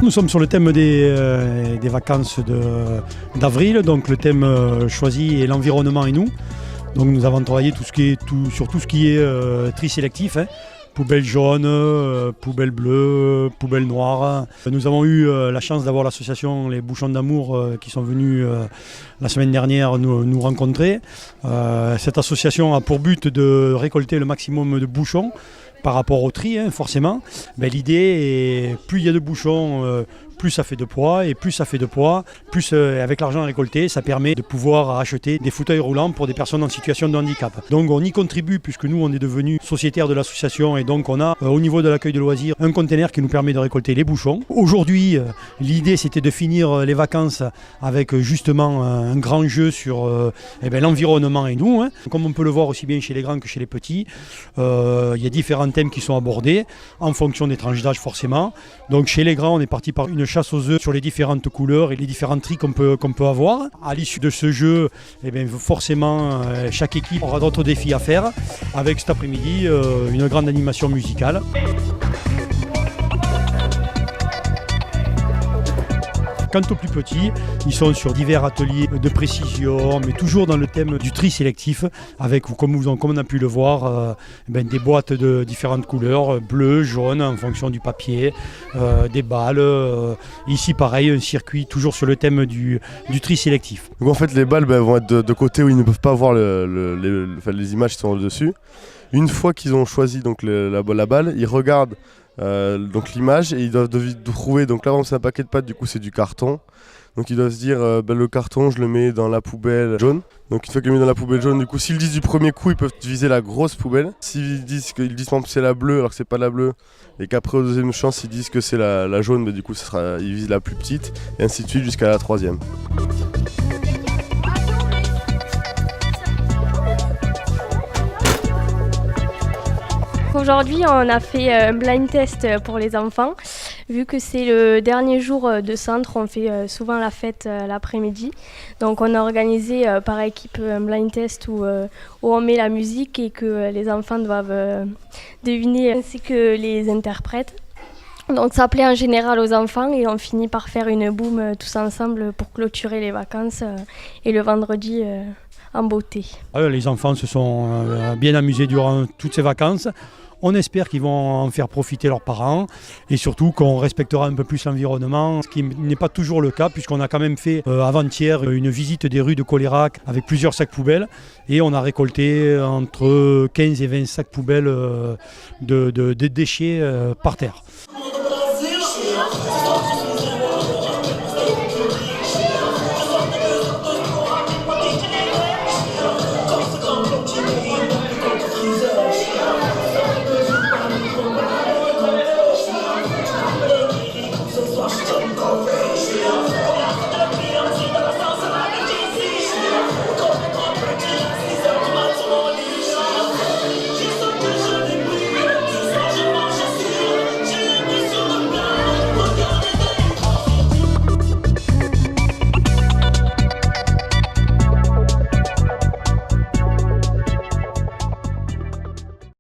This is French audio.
Nous sommes sur le thème des vacances d'avril, donc le thème choisi est l'environnement et nous. Donc nous avons travaillé sur tout ce qui est tri sélectif, hein. Poubelle jaune, poubelle bleue, poubelle noire. Nous avons eu la chance d'avoir l'association Les Bouchons d'Amour qui sont venus la semaine dernière nous rencontrer. Cette association a pour but de récolter le maximum de bouchons par rapport au tri, hein, forcément. L'idée est plus il y a de bouchons, plus ça fait de poids, et plus ça fait de poids, plus avec l'argent récolté, ça permet de pouvoir acheter des fauteuils roulants pour des personnes en situation de handicap. Donc on y contribue puisque nous on est devenus sociétaires de l'association et donc on a au niveau de l'accueil de loisirs un conteneur qui nous permet de récolter les bouchons. Aujourd'hui, l'idée c'était de finir les vacances avec justement un grand jeu sur l'environnement et nous, hein. Comme on peut le voir aussi bien chez les grands que chez les petits, il y a différents thèmes qui sont abordés en fonction des tranches d'âge forcément. Donc chez les grands on est parti par une chasse aux œufs sur les différentes couleurs et les différents tris qu'on peut avoir. À l'issue de ce jeu, forcément, chaque équipe aura d'autres défis à faire avec cet après-midi une grande animation musicale. Quant aux plus petits, ils sont sur divers ateliers de précision, mais toujours dans le thème du tri sélectif, avec, comme on a pu le voir, des boîtes de différentes couleurs, bleu, jaune, en fonction du papier, des balles. Ici, pareil, un circuit toujours sur le thème du tri sélectif. Donc en fait, les balles vont être de côté où ils ne peuvent pas voir les images qui sont dessus. Une fois qu'ils ont choisi donc, la balle, ils regardent donc l'image et ils doivent trouver, donc là c'est un paquet de pâtes, du coup c'est du carton, donc ils doivent se dire le carton je le mets dans la poubelle jaune. Donc une fois qu'ils le mettent dans la poubelle jaune, du coup s'ils disent du premier coup ils peuvent viser la grosse poubelle. S'ils disent par exemple c'est la bleue alors que c'est pas la bleue et qu'après au deuxième chance ils disent que c'est la jaune, du coup ils visent la plus petite et ainsi de suite jusqu'à la troisième. Aujourd'hui, on a fait un blind test pour les enfants. Vu que c'est le dernier jour de centre, on fait souvent la fête l'après-midi. Donc on a organisé par équipe un blind test où on met la musique et que les enfants doivent deviner ainsi que les interprètes. Donc ça plaît en général aux enfants et on finit par faire une boum tous ensemble pour clôturer les vacances et le vendredi en beauté. Les enfants se sont bien amusés durant toutes ces vacances. On espère qu'ils vont en faire profiter leurs parents et surtout qu'on respectera un peu plus l'environnement, ce qui n'est pas toujours le cas puisqu'on a quand même fait avant-hier une visite des rues de Colérac avec plusieurs sacs poubelles et on a récolté entre 15 et 20 sacs poubelles de déchets par terre.